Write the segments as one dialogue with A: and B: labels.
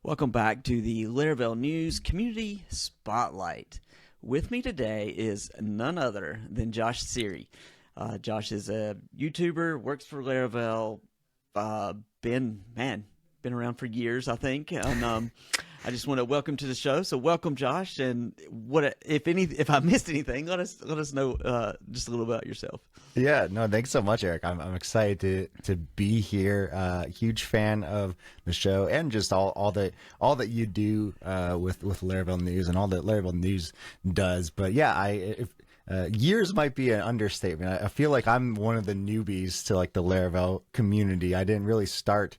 A: Welcome back to the Laravel News Community Spotlight. With me today is none other than Josh Cirre. Josh is a YouTuber, works for Laravel, been around for years, I think. And I just want to welcome to the show. So welcome, Josh. And if I missed anything, let us know just a little about yourself.
B: Yeah, no, thanks so much, Eric. I'm excited to be here. Huge fan of the show and just all that you do with Laravel News and all that Laravel News does. But yeah, years might be an understatement. I feel like I'm one of the newbies to like the Laravel community. I didn't really start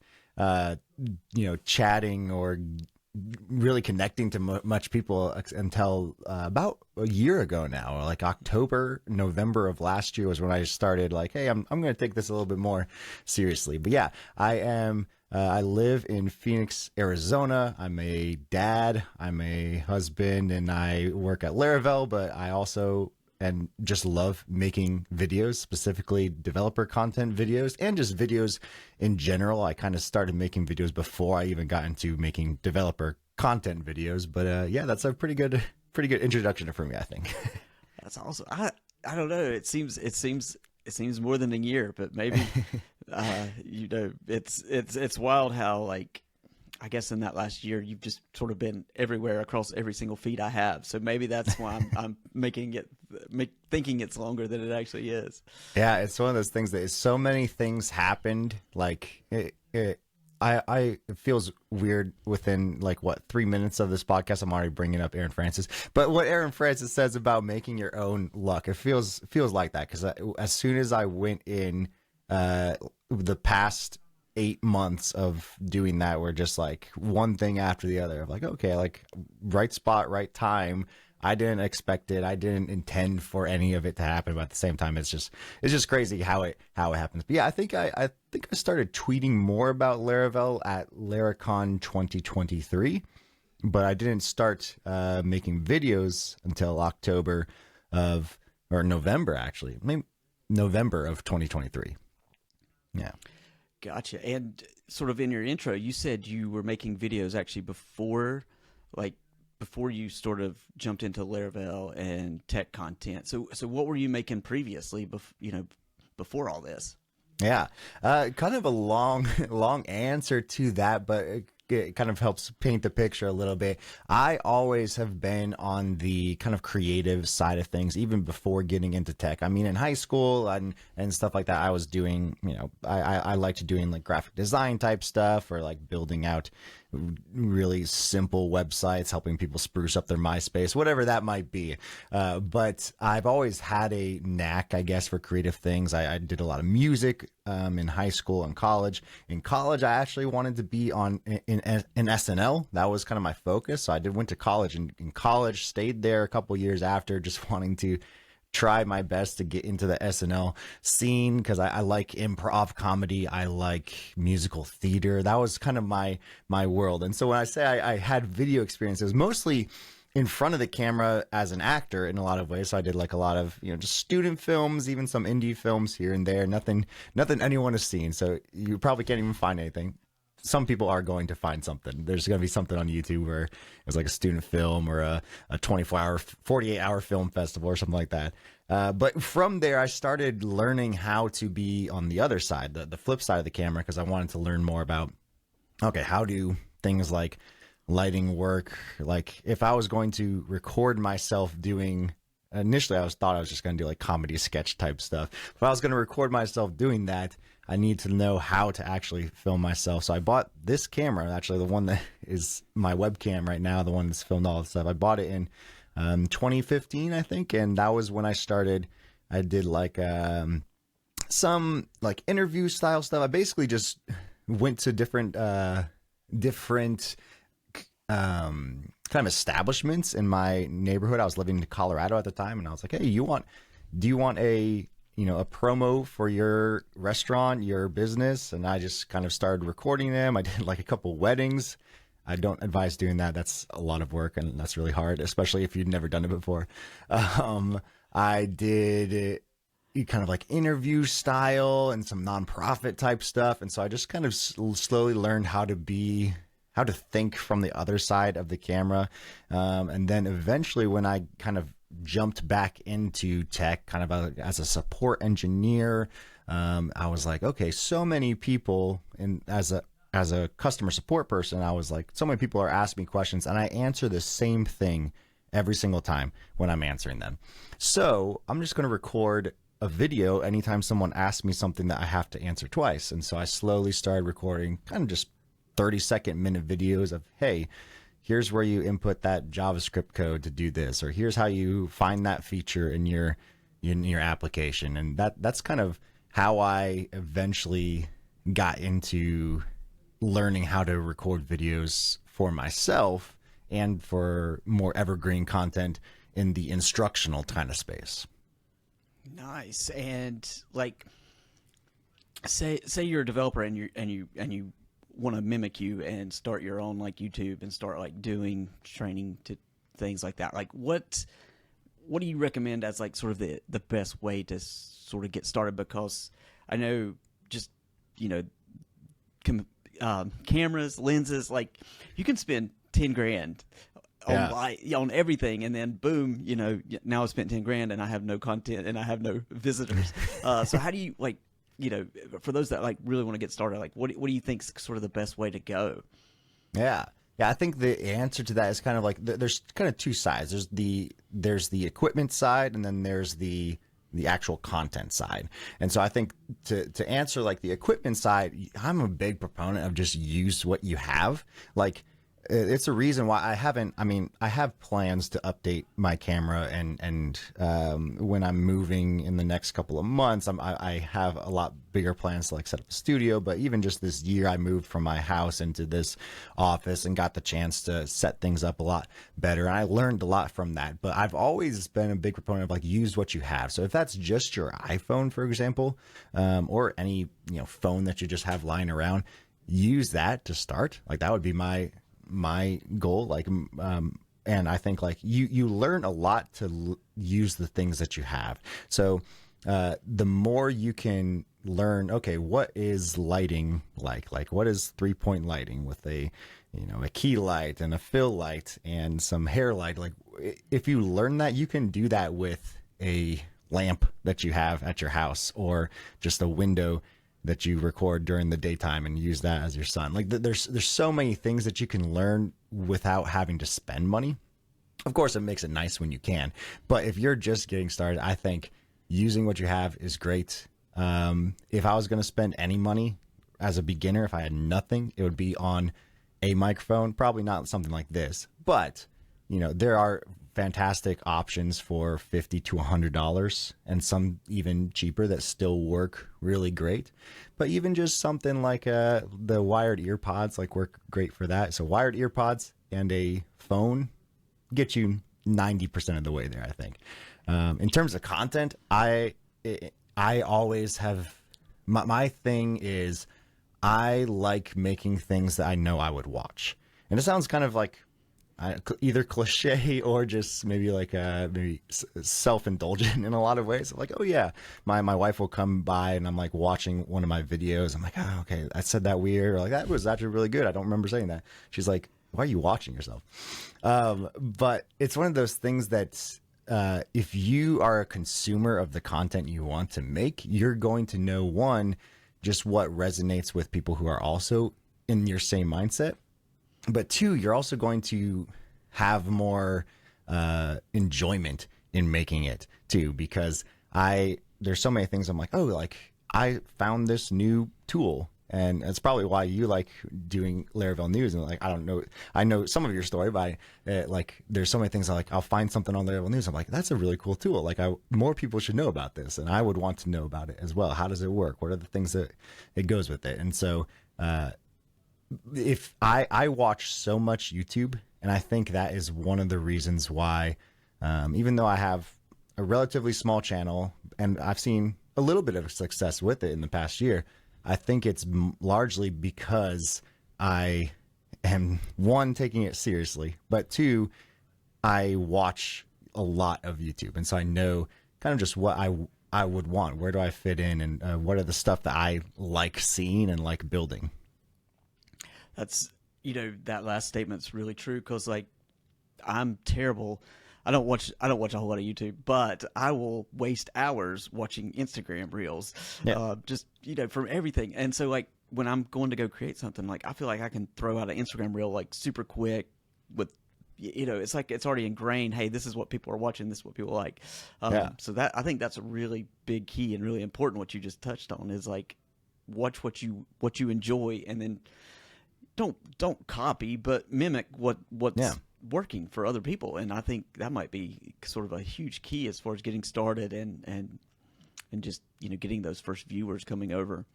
B: chatting or really connecting to much people until about a year ago now, or like November of last year was when I started like, hey, I'm going to take this a little bit more seriously. But yeah, I live in Phoenix, Arizona. I'm a dad, I'm a husband, and I work at Laravel, but I also and just love making videos, specifically developer content videos and just videos in general. I kind of started making videos before I even got into making developer content videos. But yeah, that's a pretty good introduction for me, I think.
A: That's awesome. I don't know. It seems more than a year, but maybe it's wild how, like, I guess in that last year you've just sort of been everywhere across every single feed I have. So maybe that's why I'm thinking it's longer than it actually is.
B: Yeah, it's one of those things that is so many things happened. Like it feels weird within like 3 minutes of this podcast. I'm already bringing up Aaron Francis, but what Aaron Francis says about making your own luck, it feels like that. Cause as soon as I went in, the past 8 months of doing that were just like one thing after the other of like, okay, like right spot, right time. I didn't expect it. I didn't intend for any of it to happen, but at the same time, it's just crazy how it happens. But yeah, I think I started tweeting more about Laravel at Laracon 2023, but I didn't start making videos until November, actually, maybe November of 2023. Yeah.
A: Gotcha. And sort of in your intro, you said you were making videos actually before you sort of jumped into Laravel and tech content. So what were you making previously, before all this?
B: Yeah, kind of a long answer to that, but it kind of helps paint the picture a little bit. I always have been on the kind of creative side of things, even before getting into tech. I mean, in high school and stuff like that, I was doing, I liked doing like graphic design type stuff or like building out really simple websites, helping people spruce up their MySpace, whatever that might be. But I've always had a knack, I guess, for creative things. I did a lot of music in high school and college. In college, I actually wanted to be in SNL. That was kind of my focus. So I went to college, and in college, stayed there a couple years after, just wanting to try my best to get into the SNL scene because I like improv comedy. I like musical theater. That was kind of my world. And so when I say I had video experience, it was mostly in front of the camera as an actor in a lot of ways. So I did like a lot of, just student films, even some indie films here and there. Nothing anyone has seen. So you probably can't even find anything. Some people are going to find something. There's going to be something on YouTube where it's like a student film or a 24-hour, 48-hour film festival or something like that. But from there, I started learning how to be on the other side, the flip side of the camera, because I wanted to learn more about, okay, how do things like lighting work? Like if I was going to record myself doing, initially thought I was just going to do like comedy sketch type stuff. If I was going to record myself doing that, I need to know how to actually film myself. So I bought this camera, actually the one that is my webcam right now, the one that's filmed all the stuff. I bought it in 2015, I think. And that was when I started. I did like some like interview style stuff. I basically just went to different kind of establishments in my neighborhood. I was living in Colorado at the time, and I was like, hey, do you want a promo for your restaurant, your business? And I just kind of started recording them. I did like a couple weddings. I don't advise doing that. That's a lot of work, and that's really hard, especially if you'd never done it before. I did kind of like interview style and some nonprofit type stuff. And so I just kind of slowly learned how to be how to think from the other side of the camera. And then eventually when I kind of jumped back into tech kind of as a support engineer, I was like, okay, so many people, and as a customer support person, I was like, so many people are asking me questions and I answer the same thing every single time when I'm answering them. So I'm just going to record a video anytime someone asks me something that I have to answer twice. And so I slowly started recording kind of just 30-second videos of, hey, here's where you input that JavaScript code to do this, or here's how you find that feature in your application. And that's kind of how I eventually got into learning how to record videos for myself and for more evergreen content in the instructional kind of space.
A: Nice. And like, say you're a developer and you want to mimic you and start your own like YouTube and start like doing training to things like that. Like what do you recommend as like sort of the best way to sort of get started? Because I know just, you know, cameras, lenses, like you can spend 10 grand on everything, and then boom, you know, now I spent 10 grand and I have no content and I have no visitors. So how do you, like, you know, for those that like really want to get started, like what do you think is sort of the best way to go?
B: Yeah. I think the answer to that is kind of like there's kind of two sides. There's the equipment side, and then there's the actual content side. And so I think to answer like the equipment side, I'm a big proponent of just use what you have. Like, it's a reason why I have plans to update my camera, and when I'm moving in the next couple of months, I have a lot bigger plans to like set up a studio. But even just this year, I moved from my house into this office and got the chance to set things up a lot better. And I learned a lot from that. But I've always been a big proponent of like use what you have. So if that's just your iPhone, for example, or any phone that you just have lying around, use that to start. Like that would be my goal. Like and I think like you learn a lot to use the things that you have. So the more you can learn, okay, what is lighting like what is 3-point lighting with a key light and a fill light and some hair light, like if you learn that, you can do that with a lamp that you have at your house, or just a window that you record during the daytime and use that as your sun. Like there's so many things that you can learn without having to spend money. Of course, it makes it nice when you can, but if you're just getting started, I think using what you have is great. If I was going to spend any money as a beginner, if I had nothing, it would be on a microphone, probably not something like this, but there are fantastic options for $50 to $100, and some even cheaper that still work really great. But even just something like the wired ear pods like work great for that. So wired ear pods and a phone get you 90% of the way there, I think. In terms of content, I always have my thing is I like making things that I know I would watch. And it sounds kind of like either cliche or just maybe like maybe self-indulgent in a lot of ways. Like, oh yeah, my wife will come by and I'm like watching one of my videos. I'm like, oh, okay, I said that weird, or like that was actually really good. I don't remember saying that. She's like, why are you watching yourself? But it's one of those things that if you are a consumer of the content you want to make, you're going to know, one, just what resonates with people who are also in your same mindset. But two, you're also going to have more enjoyment in making it too, because there's so many things I'm like, oh, like I found this new tool, and that's probably why you like doing Laravel news. And like, I don't know, I know some of your story, but like there's so many things I'll find something on Laravel news. I'm like, that's a really cool tool. Like more people should know about this, and I would want to know about it as well. How does it work? What are the things that it goes with it? And so, if I watch so much YouTube, and I think that is one of the reasons why, even though I have a relatively small channel and I've seen a little bit of success with it in the past year, I think it's largely because I am, one, taking it seriously, but two, I watch a lot of YouTube. And so I know kind of just what I would want. Where do I fit in, and what are the stuff that I like seeing and like building?
A: That's that last statement's really true because like I'm terrible. I don't watch a whole lot of YouTube, but I will waste hours watching Instagram reels,
B: Yeah.
A: just from everything. And so like when I'm going to go create something, like I feel like I can throw out an Instagram reel like super quick with it's like it's already ingrained. Hey, this is what people are watching. This is what people like.
B: Yeah.
A: So that I think that's a really big key and really important. What you just touched on is like watch what you enjoy, and then don't copy, but mimic what's
B: Yeah.
A: working for other people. And I think that might be sort of a huge key as far as getting started and just getting those first viewers coming over.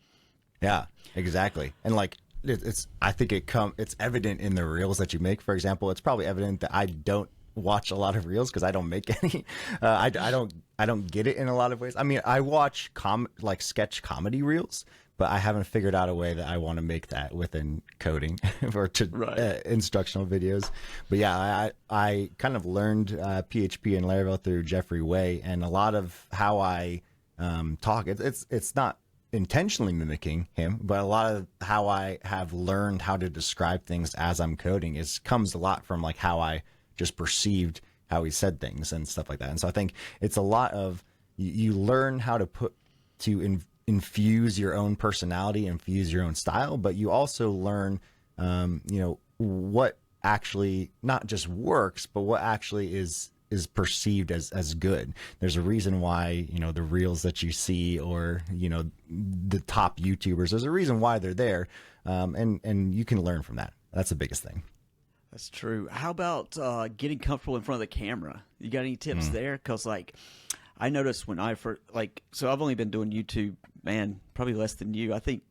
B: Yeah, exactly. And like it's I think it's evident in the reels that you make. For example, it's probably evident that I don't watch a lot of reels because I don't make any. I don't get it in a lot of ways. I mean, I watch like sketch comedy reels, but I haven't figured out a way that I want to make that within coding or instructional videos. But yeah, I kind of learned PHP and Laravel through Jeffrey Way, and a lot of how I talk, it's not intentionally mimicking him, but a lot of how I have learned how to describe things as I'm coding comes a lot from like how I just perceived how he said things and stuff like that. And so I think it's a lot of you learn how to infuse your own personality, infuse your own style, but you also learn, what actually not just works, but what actually is perceived as good. There's a reason why, the reels that you see or, the top YouTubers, there's a reason why they're there. And you can learn from that. That's the biggest thing.
A: That's true. How about getting comfortable in front of the camera? You got any tips there? Because like I noticed when I first so I've only been doing YouTube, man, probably less than you. I think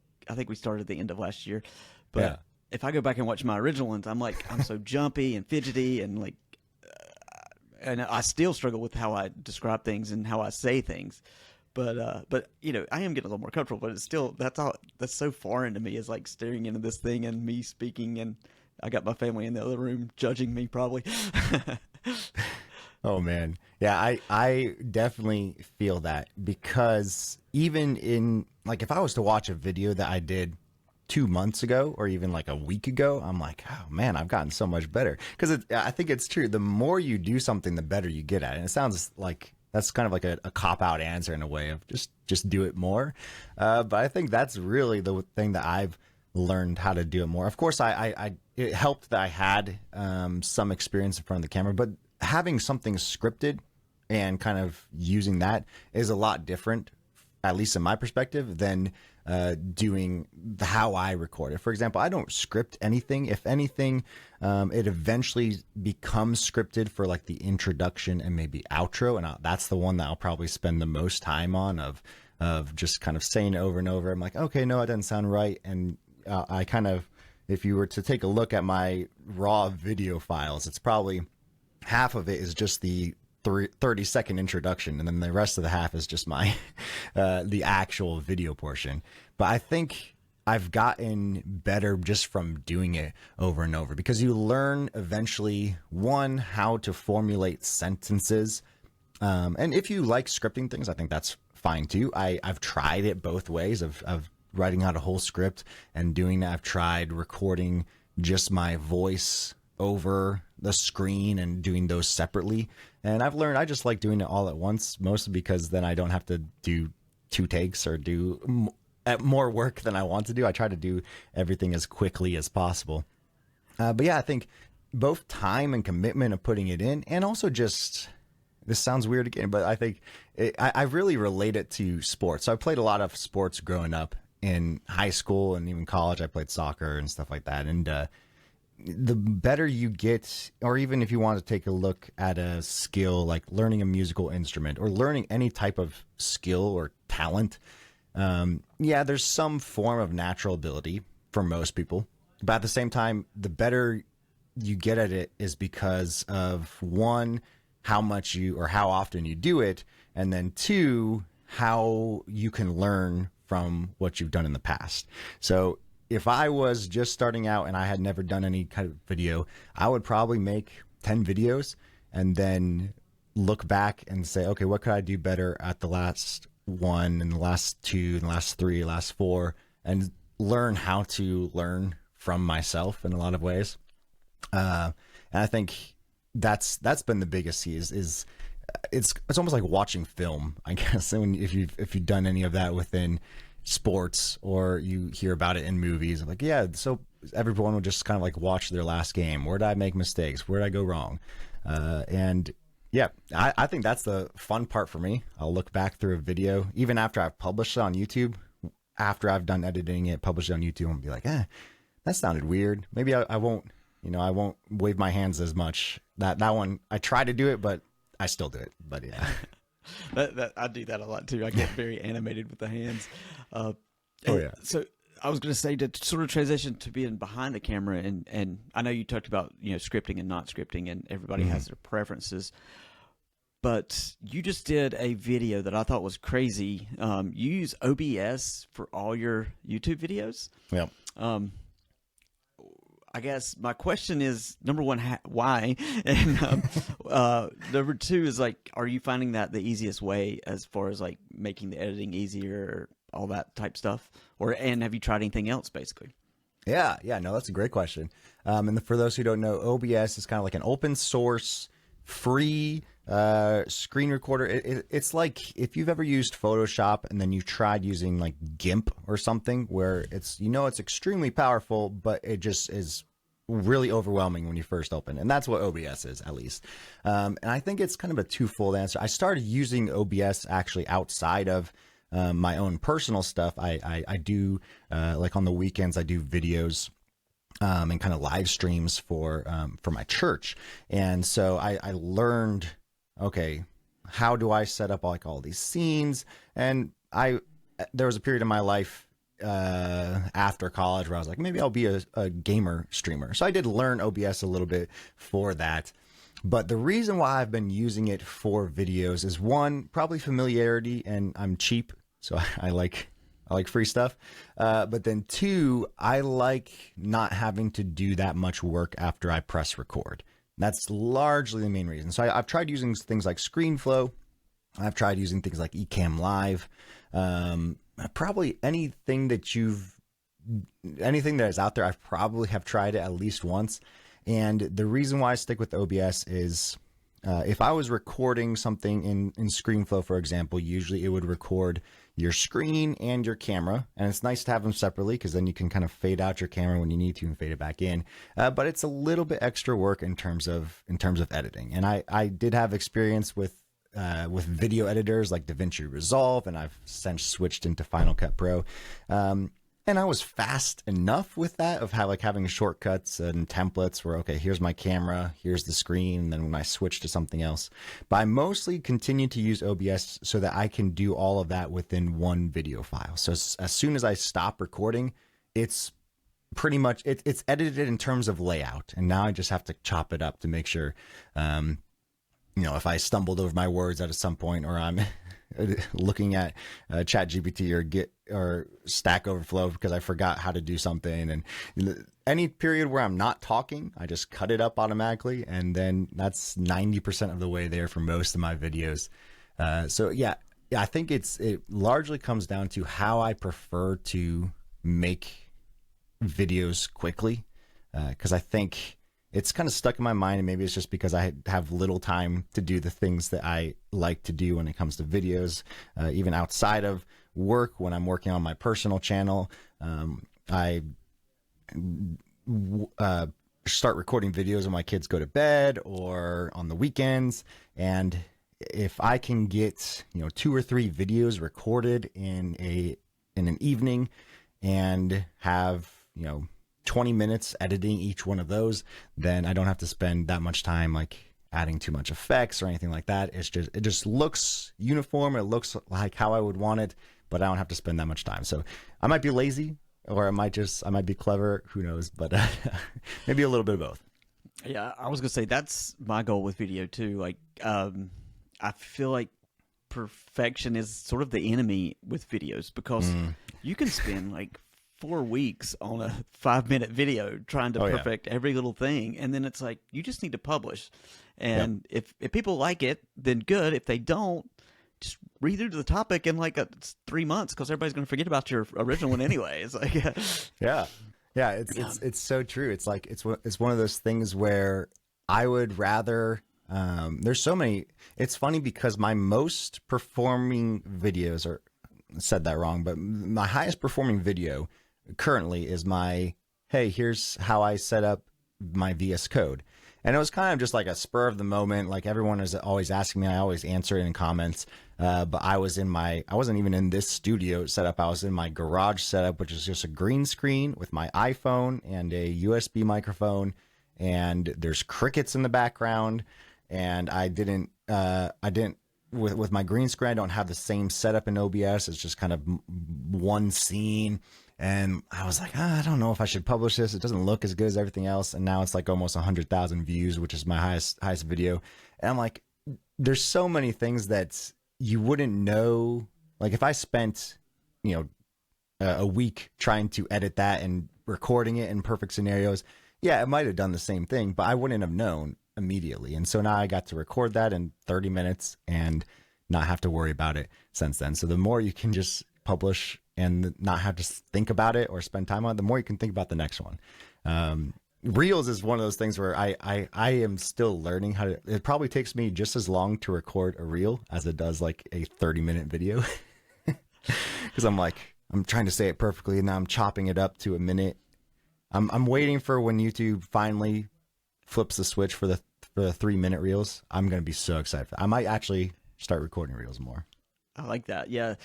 A: we started at the end of last year, but
B: Yeah.
A: if I go back and watch my original ones, I'm so jumpy and fidgety and like, and I still struggle with how I describe things and how I say things. But I am getting a little more comfortable. But it's still that's so foreign to me. Is like staring into this thing and me speaking, and I got my family in the other room judging me probably.
B: Oh man. Yeah, I definitely feel that, because even in like if I was to watch a video that I did 2 months ago or even like a week ago, I'm like, oh man, I've gotten so much better. Because I think it's true. The more you do something, the better you get at it. And it sounds like that's kind of like a cop out answer in a way of just do it more. But I think that's really the thing that I've learned how to do it more. Of course, it helped that I had some experience in front of the camera, but having something scripted and kind of using that is a lot different, at least in my perspective, than doing how I record it. For example, I don't script anything. If anything, it eventually becomes scripted for like the introduction and maybe outro, and that's the one that I'll probably spend the most time on of just kind of saying it over and over. I'm like, okay, no, it doesn't sound right, and I kind of, if you were to take a look at my raw video files, it's probably half of it is just the 30-second introduction, and then the rest of the half is just my the actual video portion. But I think I've gotten better just from doing it over and over, because you learn eventually, one, how to formulate sentences, and if you like scripting things, I think that's fine too. I've tried it both ways of writing out a whole script and doing that. I've tried recording just my voice over the screen and doing those separately, and I've learned I just like doing it all at once, mostly because then I don't have to do 2 takes or do more work than I want to do. I try to do everything as quickly as possible. But yeah, I think both time and commitment of putting it in, and also just, this sounds weird again, but I think I really relate it to sports. So I played a lot of sports growing up in high school and even college. I played soccer and stuff like that. And the better you get, or even if you want to take a look at a skill like learning a musical instrument or learning any type of skill or talent, there's some form of natural ability for most people. But at the same time, the better you get at it is because of, one, how much you or how often you do it, and then 2, how you can learn from what you've done in the past. So if I was just starting out and I had never done any kind of video, I would probably make 10 videos and then look back and say, okay, what could I do better at the last one and the last 2 and the last 3, last 4, and learn how to learn from myself in a lot of ways. And I think that's been the biggest key is it's almost like watching film, I guess. And if you've done any of that within sports or you hear about it in movies, like, yeah, so everyone will just kind of like watch their last game. Where did I make mistakes? Where did I go wrong? And yeah, I think that's the fun part for me. I'll look back through a video, even after I've published it on YouTube, after I've done editing it, publish it on YouTube, and be like, that sounded weird. Maybe I won't, I won't wave my hands as much. That one, I try to do it, but I still do it. But yeah.
A: I do that a lot too. I get very animated with the hands.
B: Oh yeah.
A: So I was going to say, to sort of transition to being behind the camera, and I know you talked about scripting and not scripting, and everybody has their preferences. But you just did a video that I thought was crazy. You use OBS for all your YouTube videos.
B: Yep.
A: I guess my question is, number one, why? And number two is, like, are you finding that the easiest way as far as like making the editing easier, all that type stuff? And have you tried anything else, basically?
B: Yeah, no, that's a great question. And for those who don't know, OBS is kind of like an open source, free screen recorder. It's like if you've ever used Photoshop and then you tried using like GIMP or something, where it's extremely powerful, but it just is really overwhelming when you first open. And that's what OBS is, at least. And I think it's kind of a twofold answer. I started using OBS actually outside of my own personal stuff. I do like on the weekends, I do videos and kind of live streams for my church. And so I learned, okay, how do I set up like all these scenes? And there was a period in my life after college where I was like, maybe I'll be a gamer streamer. So I did learn OBS a little bit for that. But the reason why I've been using it for videos is, one, probably familiarity, and I'm cheap, so I like free stuff. But then two, I like not having to do that much work after I press record. That's largely the main reason. So I've tried using things like ScreenFlow. I've tried using things like Ecamm Live. Probably anything that is out there, I've probably have tried it at least once. And the reason why I stick with OBS is if I was recording something in ScreenFlow, for example, usually it would record your screen and your camera. And it's nice to have them separately because then you can kind of fade out your camera when you need to and fade it back in. But it's a little bit extra work in terms of editing. And I did have experience with video editors like DaVinci Resolve, and I've since switched into Final Cut Pro. And I was fast enough with that of having shortcuts and templates where, okay, here's my camera, here's the screen, and then when I switch to something else. But I mostly continue to use OBS so that I can do all of that within one video file. So as soon as I stop recording, it's pretty much, it's edited in terms of layout. And now I just have to chop it up to make sure, if I stumbled over my words at some point, or I'm looking at ChatGPT or Stack Overflow because I forgot how to do something, and any period where I'm not talking, I just cut it up automatically, and then that's 90% of the way there for most of my videos. So yeah, I think it largely comes down to how I prefer to make videos quickly, because I think it's kind of stuck in my mind, and maybe it's just because I have little time to do the things that I like to do when it comes to videos, even outside of work. When I'm working on my personal channel, I start recording videos when my kids go to bed or on the weekends. And if I can get 2 or 3 videos recorded in an evening and have 20 minutes editing each one of those, then I don't have to spend that much time like adding too much effects or anything like that. It just looks uniform. It looks like how I would want it, but I don't have to spend that much time. So I might be lazy, or I might be clever. Who knows? But maybe a little bit of both.
A: Yeah, I was gonna say that's my goal with video too. Like, I feel like perfection is sort of the enemy with videos, because you can spend like 4 weeks on a 5-minute video trying to perfect every little thing, and then it's like you just need to publish. And if people like it, then good. If they don't, just read through the topic in like 3 months, because everybody's going to forget about your original one anyway. It's like
B: yeah, Yeah, it's so true. It's like it's one of those things where I would rather. There's so many. It's funny because my most performing videos are said that wrong, but my highest performing video currently is my hey, here's how I set up my VS Code. And it was kind of just like a spur of the moment. Like everyone is always asking me, I always answer it in comments. But I wasn't even in this studio setup. I was in my garage setup, which is just a green screen with my iPhone and a USB microphone. And there's crickets in the background. And I didn't with my green screen, I don't have the same setup in OBS. It's just kind of one scene. And I was like, I don't know if I should publish this. It doesn't look as good as everything else. And now it's like almost 100,000 views, which is my highest video. And I'm like, there's so many things that you wouldn't know. Like if I spent, a week trying to edit that and recording it in perfect scenarios, yeah, it might have done the same thing, but I wouldn't have known immediately. And so now I got to record that in 30 minutes and not have to worry about it since then. So the more you can just publish and not have to think about it or spend time on it, the more you can think about the next one. Reels is one of those things where I am still learning how to. It probably takes me just as long to record a reel as it does like a 30-minute video, because I'm trying to say it perfectly and now I'm chopping it up to a minute. I'm waiting for when YouTube finally flips the switch for the 3-minute reels. I'm gonna be so excited. I might actually start recording reels more.
A: I like that. Yeah.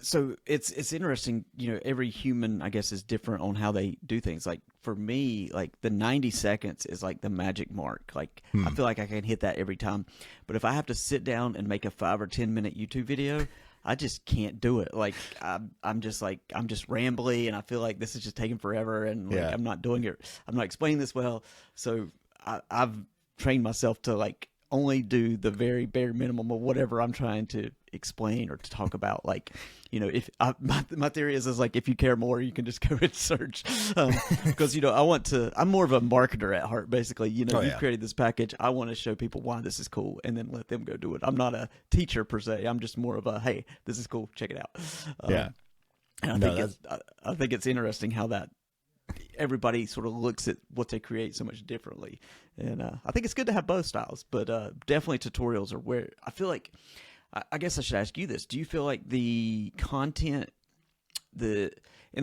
A: So it's interesting, every human, I guess, is different on how they do things. Like for me, like the 90 seconds is like the magic mark. Like I feel like I can hit that every time. But if I have to sit down and make a 5 or 10 minute YouTube video, I just can't do it. Like I'm just rambly and I feel like this is just taking forever and like I'm not doing it. I'm not explaining this well. So I've trained myself to like only do the very bare minimum of whatever I'm trying to explain or to talk about. Like, if my theory is like, if you care more, you can just go and search. Because, I'm more of a marketer at heart, basically. You've created this package. I want to show people why this is cool and then let them go do it. I'm not a teacher per se. I'm just more of a, hey, this is cool. Check it out. And I think it's interesting how that everybody sort of looks at what they create so much differently. And I think it's good to have both styles, but definitely tutorials are where I feel like, I guess I should ask you this. Do you feel like the content, in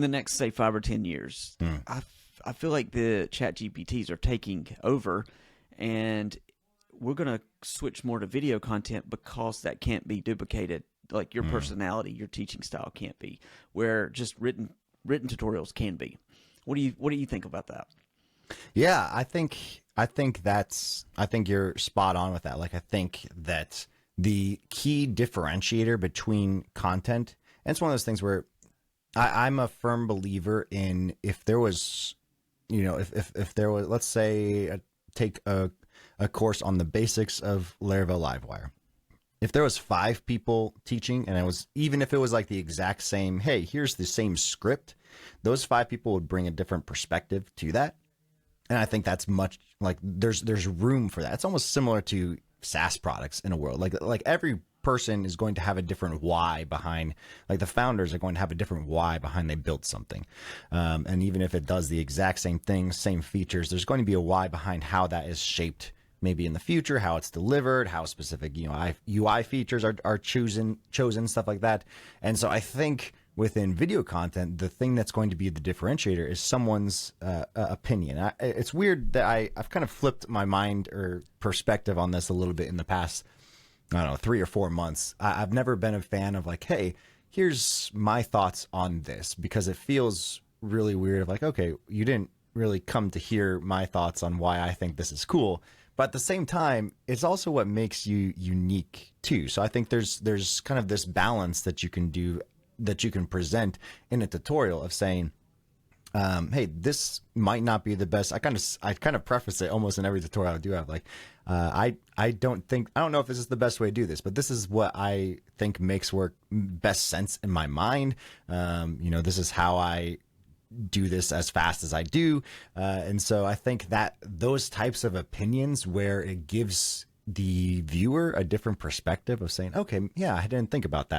A: the next, say, 5 or 10 years, I feel like the chat GPTs are taking over and we're going to switch more to video content because that can't be duplicated. Like your personality, your teaching style can't be, where just written tutorials can be. What do you think about that?
B: Yeah, I think you're spot on with that. Like I think that the key differentiator between content, and it's one of those things where I'm a firm believer in, if there was, if there was, let's say, take a course on the basics of Laravel Livewire. If there was 5 people teaching, and even if it was like the exact same, hey, here's the same script, those 5 people would bring a different perspective to that. And I think that's much like there's room for that. It's almost similar to SaaS products in a world. Like every person is going to have a different why behind, like the founders are going to have a different why behind they built something. And even if it does the exact same thing, same features, there's going to be a why behind how that is shaped maybe in the future, how it's delivered, how specific UI features are chosen, stuff like that. And so I think within video content, the thing that's going to be the differentiator is someone's opinion. It's weird that I've kind of flipped my mind or perspective on this a little bit in the past, I don't know, 3 or 4 months. I've never been a fan of like, hey, here's my thoughts on this, because it feels really weird of like, okay, you didn't really come to hear my thoughts on why I think this is cool. But at the same time, it's also what makes you unique too. So I think there's kind of this balance that you can do, that you can present in a tutorial of saying, hey, this might not be the best. I kind of preface it almost in every tutorial I do have, like, I don't know if this is the best way to do this, but this is what I think makes work best sense in my mind. This is how I do this as fast as I do. And so I think that those types of opinions where it gives the viewer a different perspective of saying, okay, yeah, I didn't think about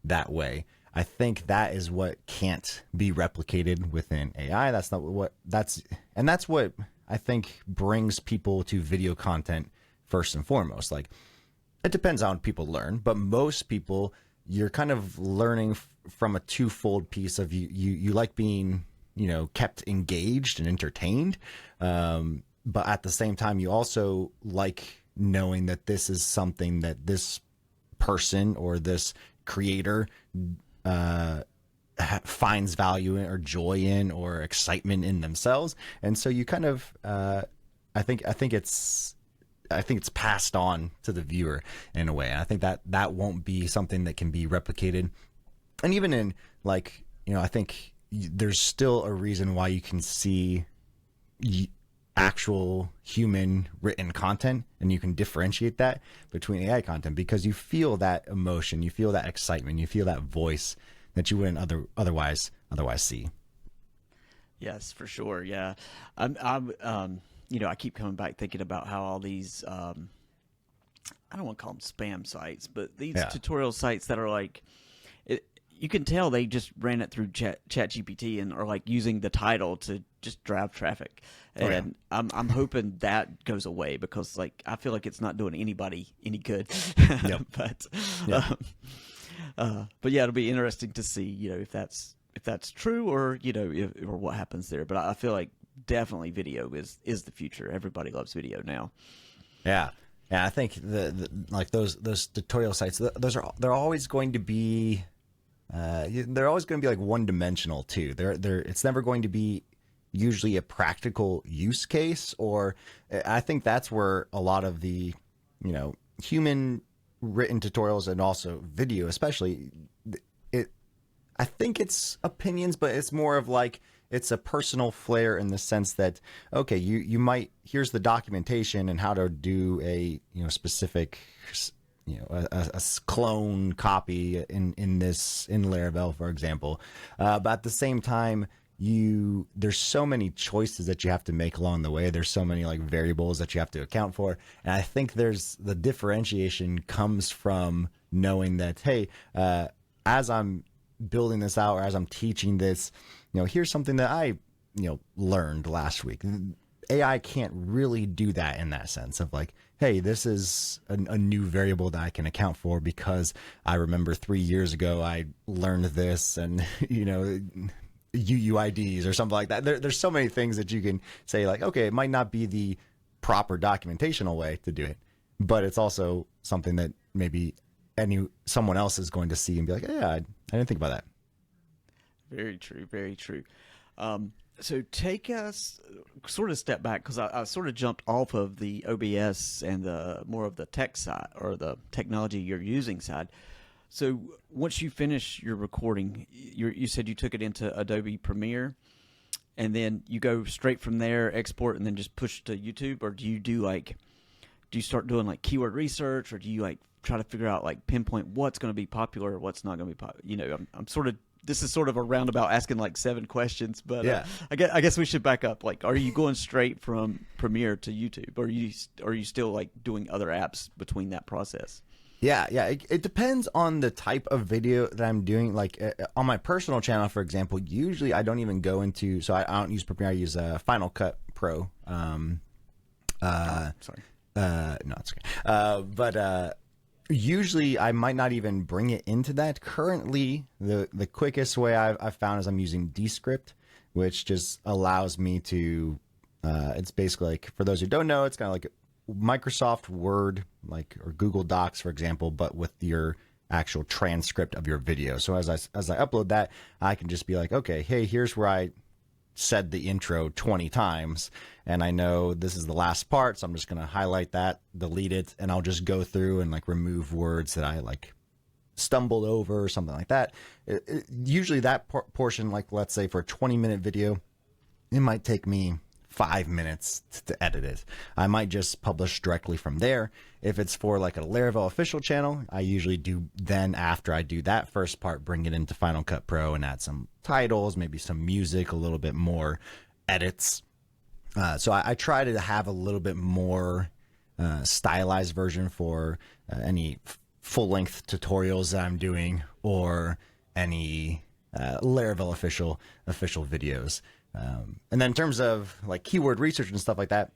B: that way. I think that is what can't be replicated within AI. That's not what that's what I think brings people to video content first and foremost. Like, it depends on how people learn, but most people, you're kind of learning from a twofold piece of you like being, kept engaged and entertained. But at the same time, you also like knowing that this is something that this person or this creator finds value in or joy in or excitement in themselves. And so you kind of, I think it's passed on to the viewer in a way. And I think that won't be something that can be replicated. And even in like, I think there's still a reason why you can see actual human written content, and you can differentiate that between AI content, because you feel that emotion, you feel that excitement, you feel that voice that you wouldn't otherwise see.
A: Yes, for sure. Yeah. I keep coming back thinking about how all these, I don't want to call them spam sites, but these tutorial sites that are like, you can tell they just ran it through ChatGPT and are like using the title to just drive traffic. And I'm hoping that goes away, because like I feel like it's not doing anybody any good.
B: Yep.
A: But yeah, it'll be interesting to see, if that's true, or or what happens there. But I feel like definitely video is the future. Everybody loves video now.
B: Yeah. I think like those tutorial sites, they're always going to be. They're always going to be like one dimensional too. It's never going to be usually a practical use case, or I think that's where a lot of the, human written tutorials and also video, especially I think it's opinions, but it's more of like, it's a personal flair in the sense that, okay, you might, here's the documentation and how to do a, specific, a clone copy in Laravel, for example. But at the same time, there's so many choices that you have to make along the way. There's so many like variables that you have to account for. And I think the differentiation comes from knowing that, hey, as I'm building this out, or as I'm teaching this, here's something that I, learned last week. AI can't really do that in that sense of like, hey, this is a new variable that I can account for because I remember 3 years ago I learned this, and UUIDs or something like that. There's so many things that you can say like, okay, it might not be the proper documentational way to do it, but it's also something that maybe someone else is going to see and be like, yeah, I didn't think about that.
A: Very true. Very true. So take us sort of step back, because I sort of jumped off of the OBS and the more of the tech side, or the technology you're using side. So once you finish your recording, you said you took it into Adobe Premiere, and then you go straight from there, export, and then just push to YouTube? Or do you start doing like keyword research, or do you like try to figure out like pinpoint what's going to be popular or what's not going to be popular? I'm sort of, this is sort of a roundabout asking like 7 questions, but
B: yeah.
A: I guess we should back up. Like, are you going straight from Premiere to YouTube, or are you still like doing other apps between that process?
B: Yeah. It depends on the type of video that I'm doing. Like on my personal channel, for example, usually I don't even go into, so I don't use Premiere. I use Final Cut Pro.
A: Sorry.
B: No, it's okay. But usually I might not even bring it into that. Currently, the quickest way I've found is I'm using Descript, which just allows me to, it's basically like, for those who don't know, it's kind of like Microsoft Word, like, or Google Docs, for example, but with your actual transcript of your video. So as I upload that, I can just be like, okay, hey, here's where I said the intro 20 times, and I know this is the last part, so I'm just going to highlight that, delete it, and I'll just go through and like remove words that I like stumbled over or something like that. Usually that portion, like let's say for a 20-minute video, it might take me 5 minutes to edit it. I might just publish directly from there. If it's for like a Laravel official channel, I usually do, then after I do that first part, bring it into Final Cut Pro and add some titles, maybe some music, a little bit more edits. So I try to have a little bit more stylized version for any full-length tutorials that I'm doing, or any Laravel official videos. And then in terms of like keyword research and stuff like that,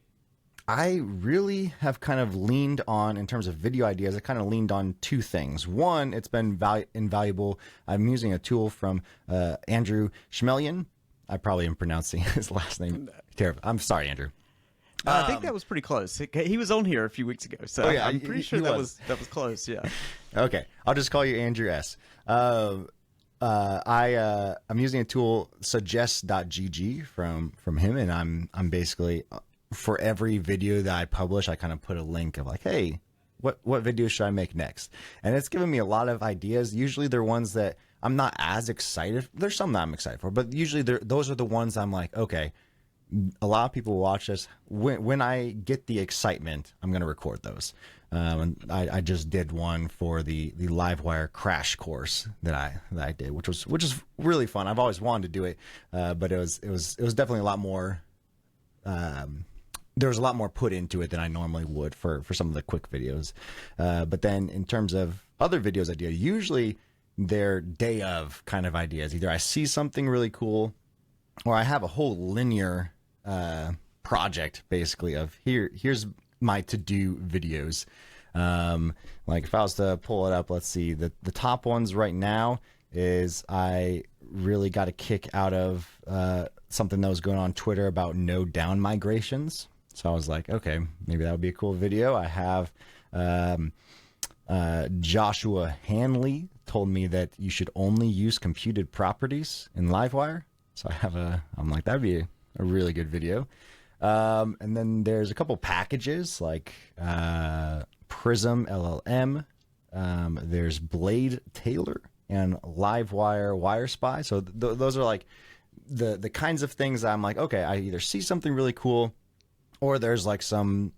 B: I really have kind of leaned on, in terms of video ideas, I kind of leaned on two things. One, it's been invaluable. I'm using a tool from Andrew Schmelian. I probably am pronouncing his last name terrible. I'm sorry, Andrew.
A: I think that was pretty cose. He was on here a few weeks ago, so yeah, I'm pretty sure that was close. Yeah. Okay,
B: I'll just call you Andrew S. I'm using a tool suggest.gg from him, and I'm basically, for every video that I publish, I kind of put a link of like, hey, what video should I make next? And it's given me a lot of ideas. Usually they're ones that I'm not as excited. There's some that I'm excited for, but usually those are the ones I'm like, okay, a lot of people watch this. When I get the excitement, I'm going to record those. And I just did one for the Livewire crash course that I did, which is really fun. I've always wanted to do it, but it was definitely a lot more. There was a lot more put into it than I normally would for some of the quick videos. But then in terms of other videos I do, usually they're day of kind of ideas. Either I see something really cool, or I have a whole linear project basically of here's my to-do videos. Like if I was to pull it up, let's see, the top ones right now is I really got a kick out of something that was going on Twitter about node down migrations. So I was like, okay, maybe that would be a cool video. I have Joshua Hanley told me that you should only use computed properties in Livewire. So I'm like, that'd be a really good video. And then there's a couple packages like Prism LLM. There's Blade Tailor and Livewire Wire Spy. So those are like the kinds of things that I'm like, okay, I either see something really cool, or there's like some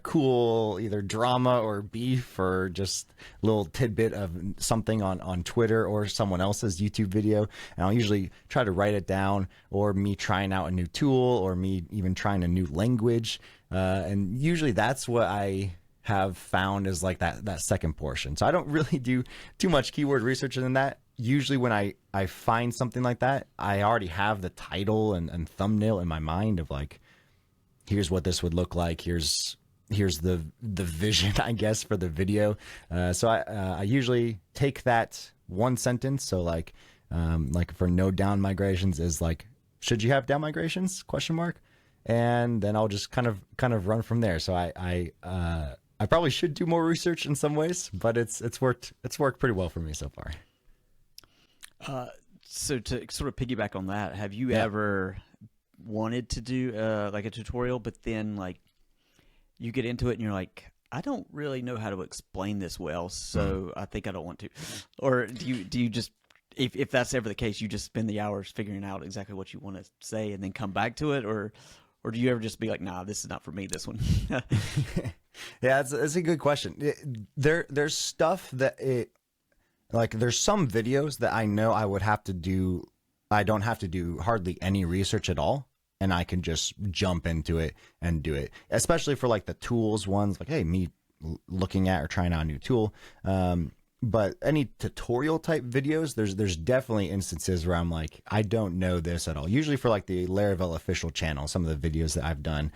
B: cool either drama or beef or just a little tidbit of something on Twitter or someone else's YouTube video. And I'll usually try to write it down, or me trying out a new tool, or me even trying a new language. And usually that's what I have found is like that second portion. So I don't really do too much keyword research in that. Usually when I find something like that, I already have the title and thumbnail in my mind of like, here's what this would look like. Here's the vision, I guess, for the video. So I usually take that one sentence. So like for node down migrations is like, should you have down migrations? ? And then I'll just kind of run from there. So I probably should do more research in some ways, but it's worked pretty well for me so far.
A: So to sort of piggyback on that, have you ever wanted to do like a tutorial, but then like you get into it and you're like, I don't really know how to explain this well, so I think I don't want to? Or do you just, if that's ever the case, you just spend the hours figuring out exactly what you want to say and then come back to it? Or do you ever just be like, nah, this is not for me, this one?
B: Yeah, it's a good question. There's stuff that like there's some videos that I know I would have to do. I don't have to do hardly any research at all, and I can just jump into it and do it. Especially for like the tools ones, like, hey, me looking at or trying out a new tool. But any tutorial type videos, there's definitely instances where I'm like, I don't know this at all. Usually for like the Laravel official channel, some of the videos that I've done,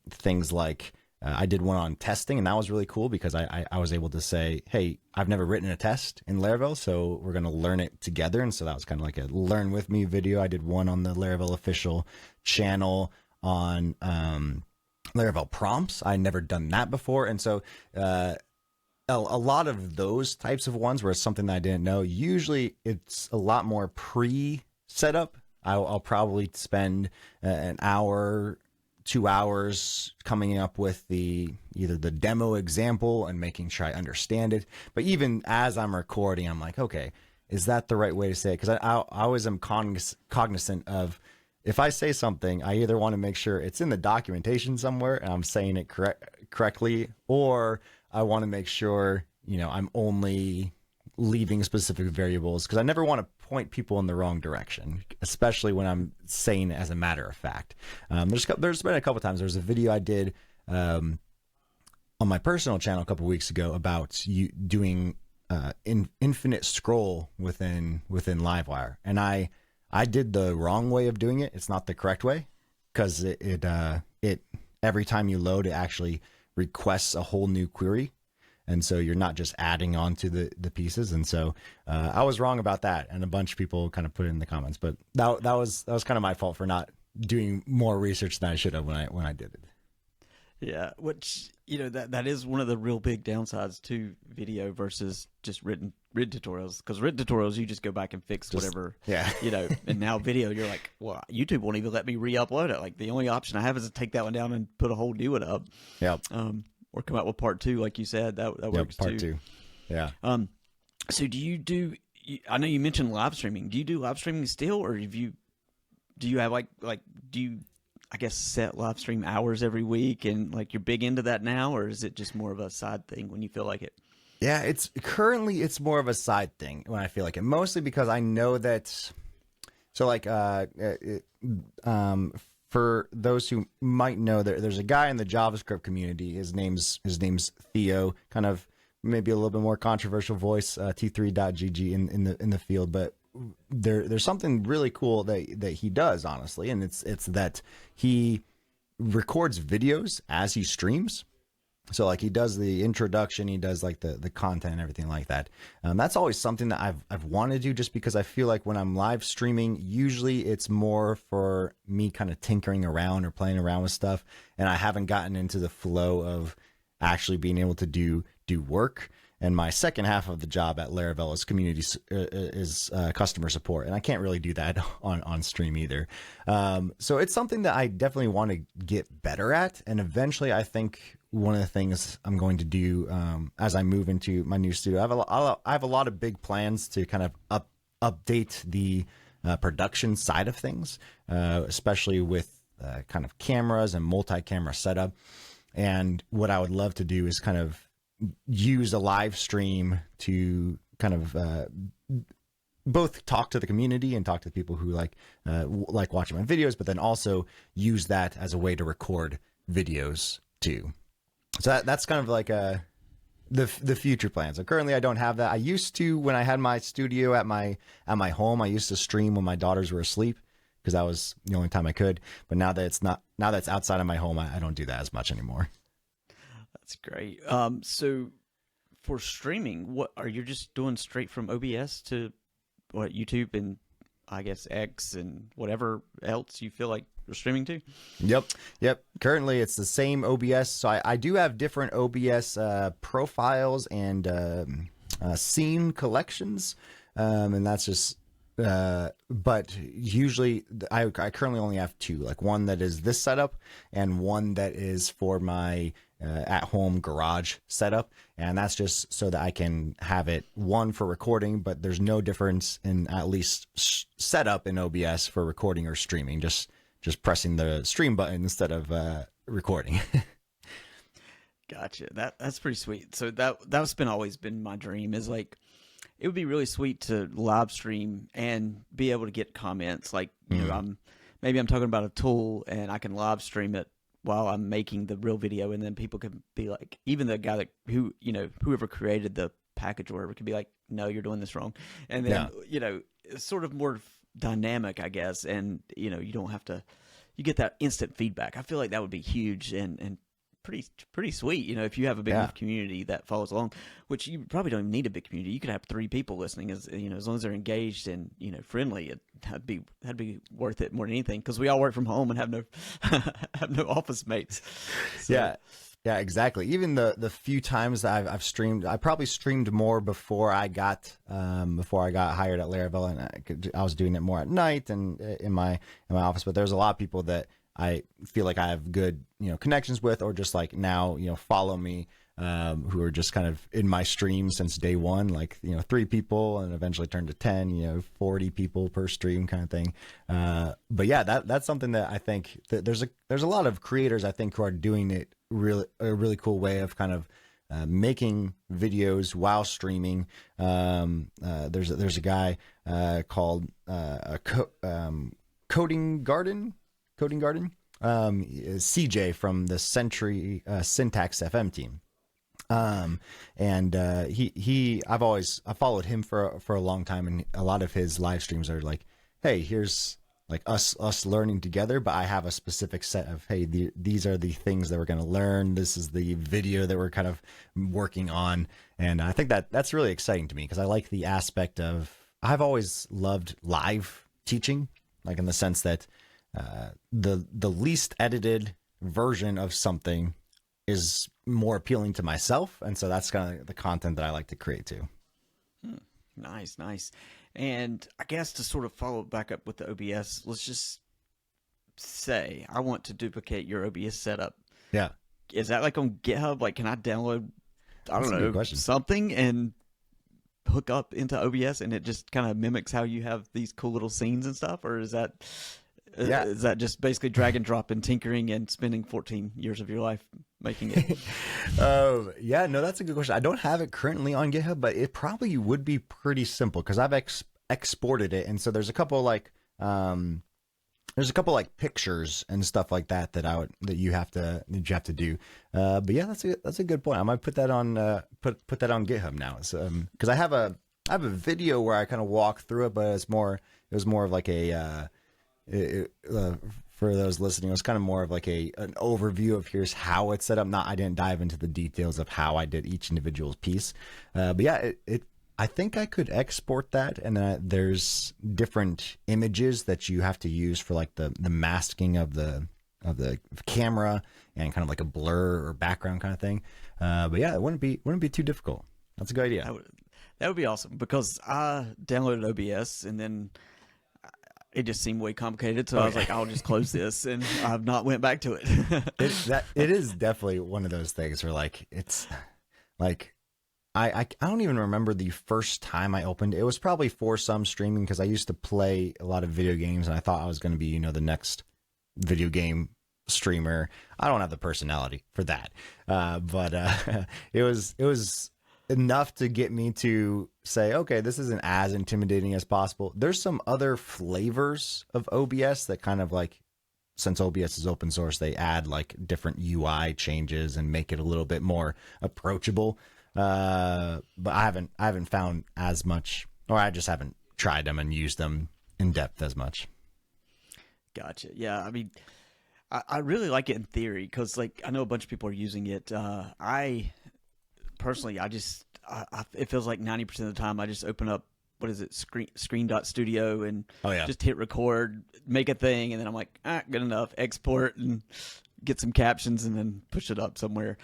B: things like I did one on testing, and that was really cool because I was able to say, hey, I've never written a test in Laravel, so we're going to learn it together. And so that was kind of like a learn with me video. I did one on the Laravel official channel on Laravel prompts. I never done that before. And so a lot of those types of ones where it's something that I didn't know, usually it's a lot more pre-set up. I'll probably spend an hour, 2 hours coming up with either the demo example and making sure I understand it. But even as I'm recording, I'm like, okay, is that the right way to say it? Because I always am cognizant of, if I say something, I either want to make sure it's in the documentation somewhere and I'm saying it correctly, or I want to make sure, I'm only leaving specific variables, because I never want to point people in the wrong direction, especially when I'm saying it as a matter of fact. There's been a couple times. There was a video I did on my personal channel a couple weeks ago about you doing infinite scroll within Livewire, and I did the wrong way of doing it. It's not the correct way, because it every time you load, it actually requests a whole new query, and so you're not just adding on to the pieces. And so I was wrong about that, and a bunch of people kind of put it in the comments. But that was kind of my fault for not doing more research than I should have when I did it.
A: Yeah, which that is one of the real big downsides to video versus just written tutorials. Because written tutorials, you just go back and fix whatever.
B: Yeah.
A: And now video, you're like, well, YouTube won't even let me re-upload it. Like the only option I have is to take that one down and put a whole new one up.
B: Yeah.
A: Or come out with part 2, like you said. That works
B: part
A: too.
B: 2. Yeah.
A: So do you do? I know you mentioned live streaming. Do you do live streaming still, or do you have do you, I guess, set live stream hours every week, and like you're big into that now, or is it just more of a side thing when you feel like it?
B: Yeah, it's more of a side thing when I feel like it, mostly because I know that. So like, for those who might know, there's a guy in the JavaScript community. His name's Theo. Kind of maybe a little bit more controversial voice, T3.gg in the field, but there's something really cool that he does, honestly, and it's that he records videos as he streams. So like he does the introduction, he does like the content and everything like that. That's always something that I've wanted to do, just because I feel like when I'm live streaming, usually it's more for me kind of tinkering around or playing around with stuff, and I haven't gotten into the flow of actually being able to do work. And my second half of the job at Laravel is customer support, and I can't really do that on stream either. So it's something that I definitely want to get better at, and eventually I think one of the things I'm going to do as I move into my new studio, I have a lot of big plans to kind of update the production side of things, especially with kind of cameras and multi-camera setup. And what I would love to do is kind of use a live stream to kind of both talk to the community and talk to the people who like watching my videos, but then also use that as a way to record videos too. So that's kind of like the future plan. So currently I don't have that. I used to, when I had my studio at my home, I used to stream when my daughters were asleep, because that was the only time I could. But now that it's outside of my home, I don't do that as much anymore.
A: That's great. So for streaming, what are you just doing straight from OBS to YouTube and I guess X and whatever else you feel like you're streaming to?
B: Yep. Currently it's the same OBS. So I do have different OBS profiles and scene collections. And that's just, but usually I currently only have 2, like one that is this setup and one that is for my at-home garage setup, and that's just so that I can have it one for recording, but there's no difference in at least setup in OBS for recording or streaming, just pressing the stream button instead of recording.
A: Gotcha. That's pretty sweet. So that's always been my dream, is like, it would be really sweet to live stream and be able to get comments. Like, maybe I'm talking about a tool and I can live stream it while I'm making the real video, and then people can be like, even the guy whoever created the package or whatever could be like, no, you're doing this wrong. And then, it's sort of more dynamic, I guess. And, you don't have to, you get that instant feedback. I feel like that would be huge and pretty sweet, if you have a big enough community that follows along, which you probably don't even need a big community. You could have 3 people listening, as long as they're engaged and friendly. That'd be worth it more than anything, because we all work from home and have no office mates. So.
B: Yeah, exactly. Even the few times that I've streamed, I probably streamed more before I got hired at Laravel, and I was doing it more at night and in my office. But there's a lot of people that I feel like I have good, connections with, or just like now, follow me, who are just kind of in my stream since day one, like, 3 people, and eventually turned to 10, 40 people per stream kind of thing. But yeah, that's something that I think that there's a lot of creators, I think, who are doing it a really cool way of kind of making videos while streaming. There's a guy called Coding Garden, CJ from the Century Syntax FM team. I followed him for a long time, and a lot of his live streams are like, hey, here's like us learning together, but I have a specific set of, hey, these are the things that we're going to learn. This is the video that we're kind of working on, and I think that's really exciting to me because I like the aspect of, I've always loved live teaching, like in the sense that the least edited version of something is more appealing to myself, and so that's kind of the content that I like to create too.
A: Nice, nice. And I guess to sort of follow back up with the OBS, let's just say I want to duplicate your OBS setup.
B: Yeah,
A: Is that like on GitHub? Like, can I download, I
B: that's
A: don't
B: a good
A: know,
B: question.
A: something and hook up into OBS and it just kind of mimics how you have these cool little scenes and stuff? Or
B: Yeah.
A: is that just basically drag and drop and tinkering and spending 14 years of your life making it?
B: Yeah, no, that's a good question. I don't have it currently on GitHub, but it probably would be pretty simple because I've exported it, and so there's a couple like pictures and stuff like that that you have to do. But yeah, that's a good point. I might put that on put that on GitHub now. Because I have a video where I kind of walk through it, but it was more of like a for those listening, it was kind of more of like an overview of here's how it's set up. I didn't dive into the details of how I did each individual piece. But yeah, I think I could export that, and there's different images that you have to use for like the masking of the camera and kind of like a blur or background kind of thing. But yeah, it wouldn't be too difficult. That's a good idea.
A: That would be awesome because I downloaded OBS and then it just seemed way complicated. So I was like, I'll just close this, and I've not went back to it.
B: It is definitely one of those things where like it's like I don't even remember the first time I opened it. It was probably for some streaming because I used to play a lot of video games and I thought I was going to be, the next video game streamer. I don't have the personality for that. But it was enough to get me to say, okay, this isn't as intimidating as possible. There's some other flavors of OBS that kind of like, since OBS is open source, they add like different UI changes and make it a little bit more approachable. But I haven't found as much, or I just haven't tried them and used them in depth as much.
A: Gotcha. Yeah, I mean, I really like it in theory because like I know a bunch of people are using it. I personally, it feels like 90% of the time I just open up, what is it, screen.studio and just hit record, make a thing, and then I'm like, good enough, export and get some captions and then push it up somewhere.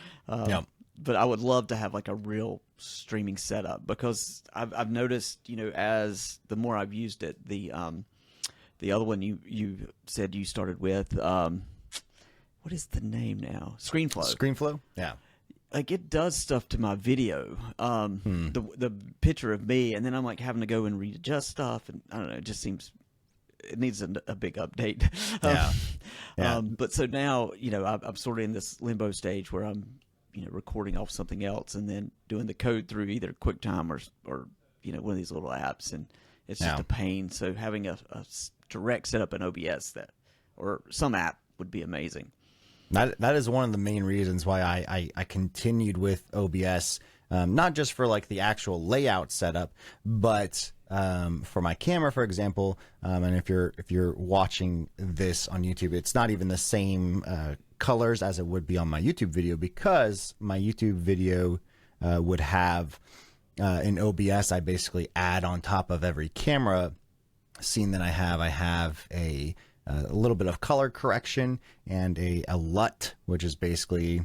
A: But I would love to have like a real streaming setup because I've noticed, as the more I've used it, the other one you said you started with, what is the name now?
B: ScreenFlow? Yeah.
A: Like it does stuff to my video, the picture of me, and then I'm like having to go and readjust stuff, and I don't know, it needs a big update. But so now, I'm sort of in this limbo stage where I'm, recording off something else and then doing the code through either QuickTime or one of these little apps, and it's just a pain. So having a direct setup in OBS or some app would be amazing.
B: That is one of the main reasons why I continued with OBS, not just for like the actual layout setup, but for my camera, for example. And if you're watching this on YouTube, it's not even the same colors as it would be on my YouTube video, because my YouTube video would have in OBS, I basically add on top of every camera scene that I have a little bit of color correction and a LUT, which is basically,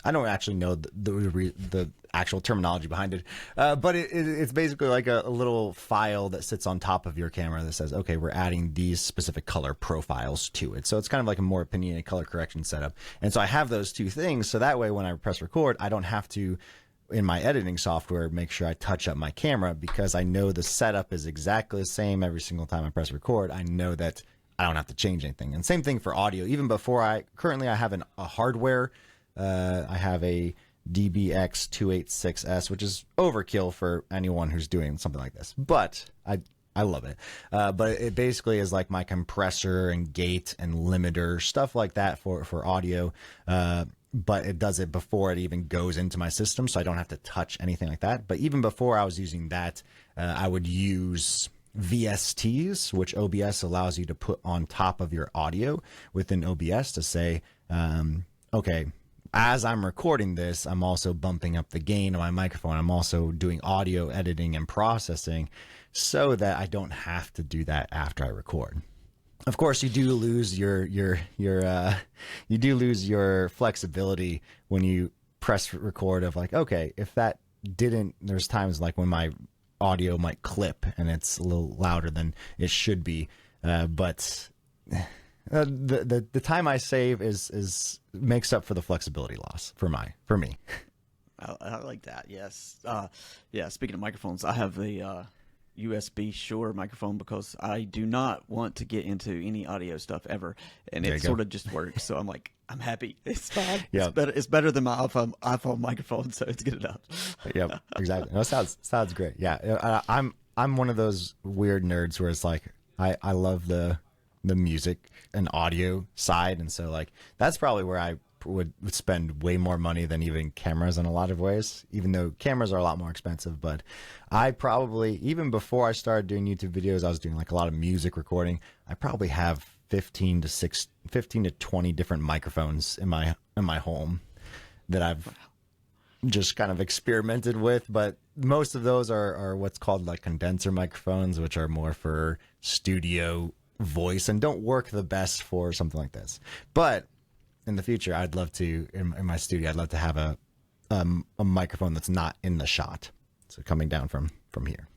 B: I don't actually know the actual terminology behind it, but it's basically like a little file that sits on top of your camera that says, okay, we're adding these specific color profiles to it. So it's kind of like a more opinionated color correction setup. And so I have those two things, so that way when I press record, I don't have to, in my editing software, make sure I touch up my camera, because I know the setup is exactly the same every single time I press record. I know that I don't have to change anything. And same thing for audio. Even before currently I have a hardware. I have a DBX286S, which is overkill for anyone who's doing something like this, but I love it. But it basically is like my compressor and gate and limiter, stuff like that for audio. but it does it before it even goes into my system, so I don't have to touch anything like that. But even before I was using that, I would use VSTs, which OBS allows you to put on top of your audio within OBS to say, okay, as I'm recording this, I'm also bumping up the gain of my microphone. I'm also doing audio editing and processing so that I don't have to do that after I record. Of course, you do lose your flexibility when you press record of like, okay, if that didn't, there's times like when my audio might clip and it's a little louder than it should be, but the time I save is makes up for the flexibility loss for me.
A: I like that. Yes. Yeah. Speaking of microphones, I have the USB Shure microphone because I do not want to get into any audio stuff ever, and it sort of just works. So I'm like, I'm happy. It's fine.
B: Yeah.
A: It's better than my iPhone microphone, so it's good enough.
B: Yep, exactly. No, sounds great. Yeah, I'm one of those weird nerds where it's like I love the music and audio side, and so like that's probably where I would spend way more money than even cameras in a lot of ways, even though cameras are a lot more expensive. But I probably, even before I started doing YouTube videos, I was doing like a lot of music recording. I probably have 15 to 20 different microphones in my home that I've just kind of experimented with, but most of those are what's called like condenser microphones, which are more for studio voice and don't work the best for something like this. But in the future, I'd love to, in my studio, I'd love to have a microphone that's not in the shot, so coming down from here.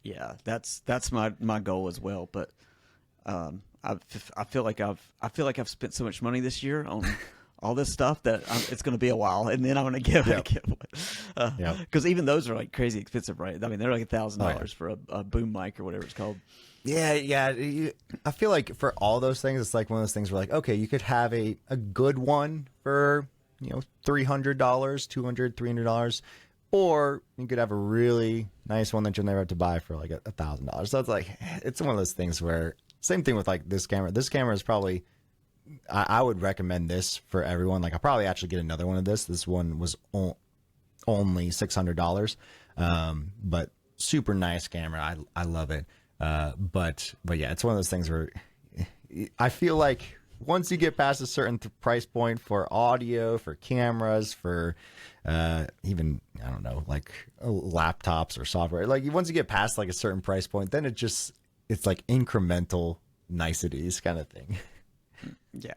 A: Yeah, that's my goal as well. But I feel like I've spent so much money this year on all this stuff that it's going to be a while, and then I'm going to get one. Because even those are like crazy expensive, right? I mean, they're like $1,000 for a boom mic or whatever it's called.
B: Yeah. I feel like for all those things, it's like one of those things where like, okay, you could have a good one for, $300, $200, $300, or you could have a really nice one that you'll never have to buy for like $1,000. So it's like, it's one of those things where, same thing with like this camera. This camera is probably, I would recommend this for everyone. Like I'll probably actually get another one of this. This one was only $600, but super nice camera. I love it. But yeah, it's one of those things where I feel like once you get past a certain price point for audio, for cameras, for even, I don't know, like laptops or software, like once you get past like a certain price point, then it's like incremental niceties kind of thing.
A: Yeah,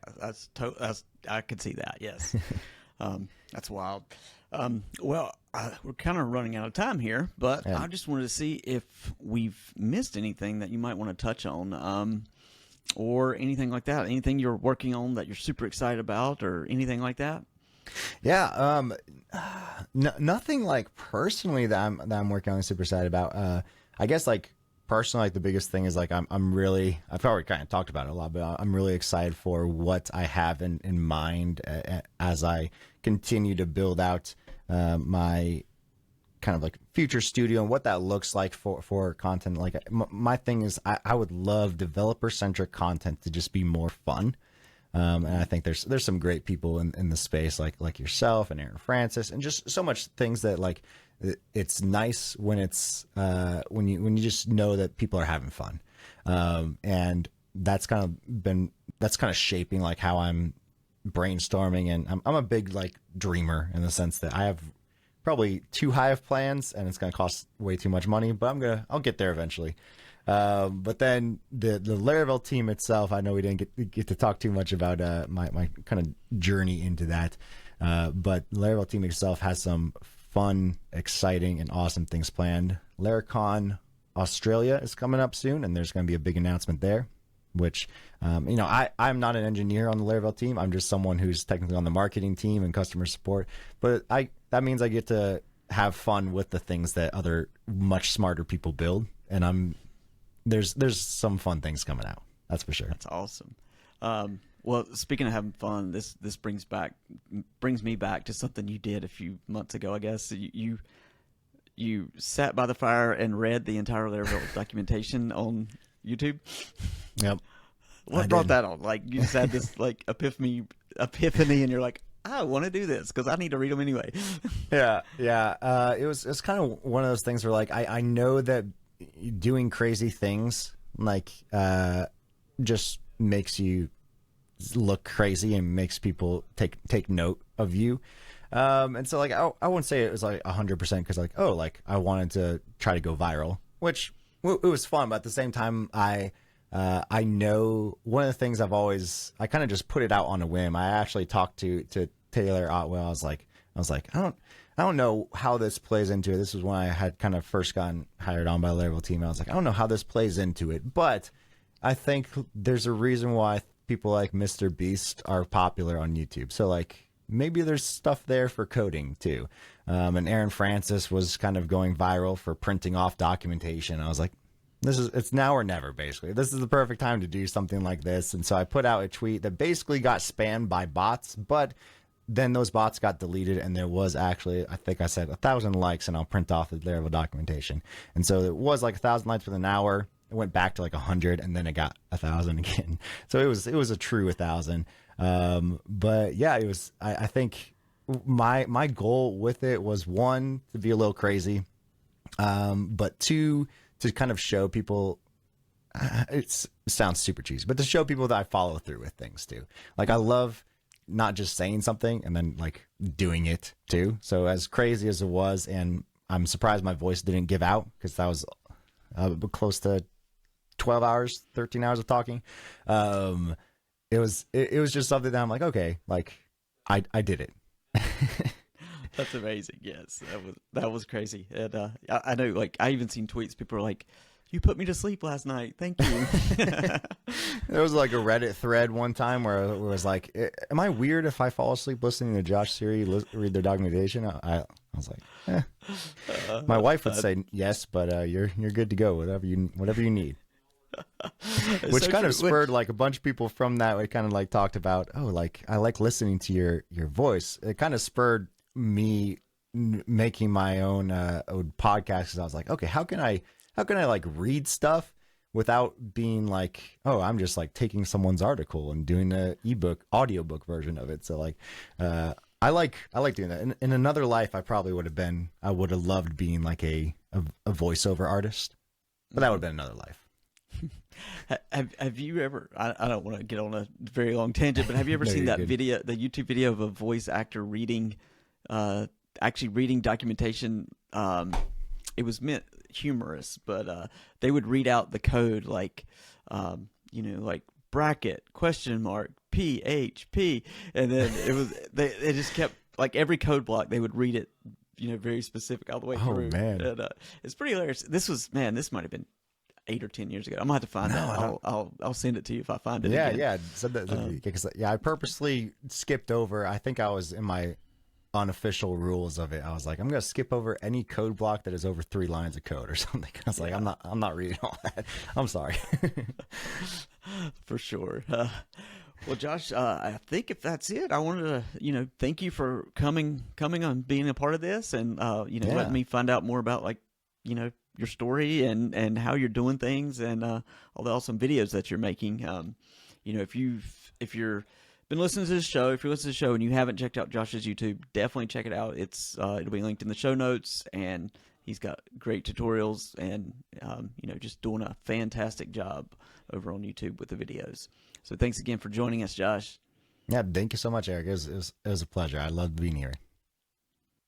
A: I could see that. Yes. That's wild. Well, we're kind of running out of time here, but I just wanted to see if we've missed anything that you might want to touch on, or anything like that. Anything you're working on that you're super excited about, or anything like that.
B: Yeah, nothing like personally that I'm working on super excited about. I guess like personally, like the biggest thing is like I've already kind of talked about it a lot, but I'm really excited for what I have in mind as I continue to build out my kind of like future studio and what that looks like for content. Like my thing is I would love developer centric content to just be more fun. And I think there's some great people in the space like yourself and Aaron Francis and just so much things that like it's nice when it's when you just know that people are having fun. And that's kind of shaping like how I'm brainstorming, and I'm a big like dreamer in the sense that I have probably too high of plans and it's going to cost way too much money, but I'll get there eventually. But then the Laravel team itself, I know we didn't get to talk too much about my kind of journey into that, but the Laravel team itself has some fun, exciting, and awesome things planned. Laracon Australia is coming up soon, and there's going to be a big announcement there, which, I'm not an engineer on the Laravel team. I'm just someone who's technically on the marketing team and customer support, but that means I get to have fun with the things that other much smarter people build, and there's some fun things coming out. That's for sure.
A: That's awesome. Well, speaking of having fun, this brings me back to something you did a few months ago, I guess. You sat by the fire and read the entire Laravel documentation on YouTube.
B: Yep.
A: What brought that on? Like you just had this like epiphany, and you're like, I want to do this because I need to read them anyway.
B: Yeah. It was kind of one of those things where like I know that doing crazy things like just makes you look crazy and makes people take note of you. And so like I wouldn't say it was like 100% because like oh like I wanted to try to go viral, which it was fun, but at the same time I know one of the things I kind of just put it out on a whim. I actually talked to Taylor Otwell. I was like I don't know how this plays into it. This was when I had kind of first gotten hired on by the Laravel team. I was like, I don't know how this plays into it, but I think there's a reason why people like Mr. Beast are popular on YouTube. So like maybe there's stuff there for coding too. And Aaron Francis was kind of going viral for printing off documentation. I was like, it's now or never, basically. This is the perfect time to do something like this. And so I put out a tweet that basically got spammed by bots, but then those bots got deleted, and there was actually, I think I said 1,000 likes, and I'll print off the Laravel documentation. And so it was like 1,000 likes within an hour. It went back to like 100, and then it got 1,000 again. So it was a true 1,000. But yeah, it was. I think my goal with it was one, to be a little crazy, but two, to kind of show people. It sounds super cheesy, but to show people that I follow through with things too. Like I love not just saying something and then like doing it too. So as crazy as it was, and I'm surprised my voice didn't give out because that was close to 12 hours, 13 hours of talking. It was just something that I'm like, okay, like I did it.
A: That's amazing. Yes, that was crazy. And I know, like, I even seen tweets. People are like, "You put me to sleep last night. Thank you."
B: There was like a Reddit thread one time where it was like, "Am I weird if I fall asleep listening to Josh Cirre read their documentation?" I was like, eh. My wife would say yes, but you're good to go. Whatever you need. Which
A: So
B: kind of
A: true.
B: spurred like a bunch of people from that. We kind of like talked about, oh, like I like listening to your voice. It kind of spurred me making my own podcast because I was like, okay, how can I like read stuff without being like, oh, I'm just like taking someone's article and doing a audiobook version of it. So like I like doing that. In another life, I would have loved being like a voiceover artist, but that would have been another life.
A: Have you ever? I don't want to get on a very long tangent, but have you ever
B: No,
A: seen
B: you're
A: that
B: good.
A: video, the YouTube video of a voice actor reading, actually reading documentation? It was meant humorous, but they would read out the code like, like bracket question mark PHP, and then they just kept like every code block they would read it, very specific all the way through.
B: Man.
A: And, it's pretty hilarious. This might have been 8 or 10 years ago. I'm gonna have to find that. I'll send it to you if I find it.
B: Yeah,
A: again.
B: yeah. Send that to me, 'cause, I purposely skipped over. I think I was in my unofficial rules of it. I was like, I'm gonna skip over any code block that is over 3 lines of code or something. I was like, I'm not reading all that. I'm sorry.
A: For sure. Well, Josh, I think if that's it, I wanted to, thank you for coming on, being a part of this, and letting me find out more about your story and how you're doing things, and all the awesome videos that you're making. If you're been listening to this show, if you're listening to the show and you haven't checked out Josh's YouTube, definitely check it out. It'll be linked in the show notes, and he's got great tutorials and just doing a fantastic job over on YouTube with the videos. So thanks again for joining us, Josh.
B: Yeah, thank you so much, Eric. It was a pleasure. I loved being here.